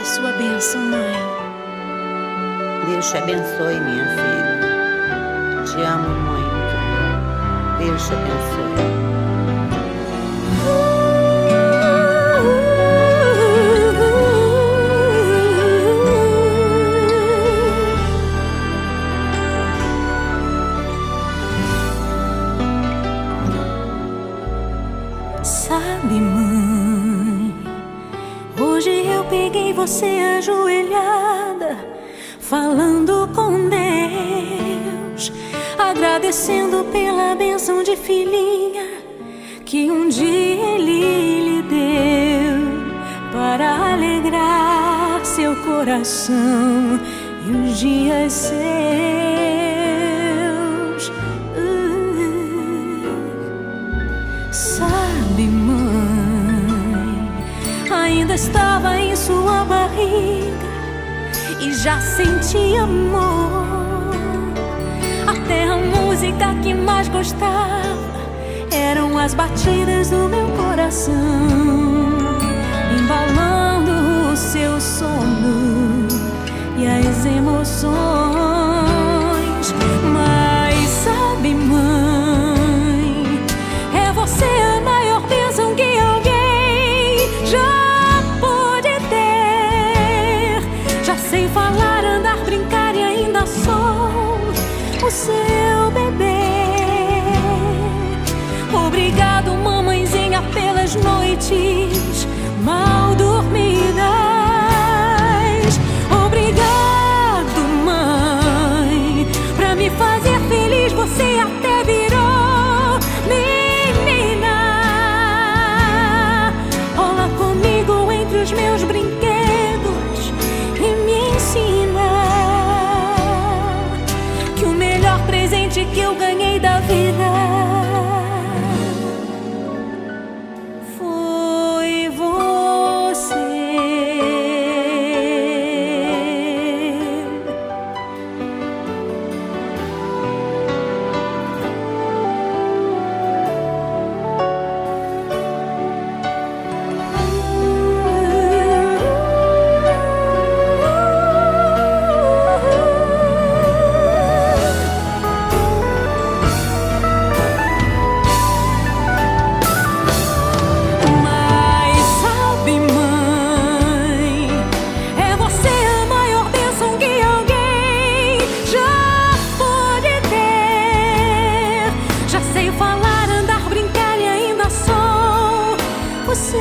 a sua bênção, mãe. Deus te abençoe, minha filha. Te amo muito. Deus te abençoe. Sabe, mãe, hoje eu peguei você ajoelhada, falando com Deus, agradecendo pela bênção de filhinha que um dia Ele lhe deu, para alegrar seu coração e os dias seus. Sabe, mãe, ainda estava em sua barriga e já sentia amor. Até a música que mais gostava eram as batidas do meu coração, embalando o seu sono e as emoções. Mas sabe, mãe, é você a maior bênção que alguém já pôde ter. Já sei falar, andar, brincar e ainda sou o seu bebê. Obrigado, mamãezinha, pelas noites mal dormidas. Obrigado, mãe, pra me fazer feliz. Você até virou menina. Rola comigo entre os meus brinquedos e me ensina que o melhor presente que eu ganhei da vida foi você. Você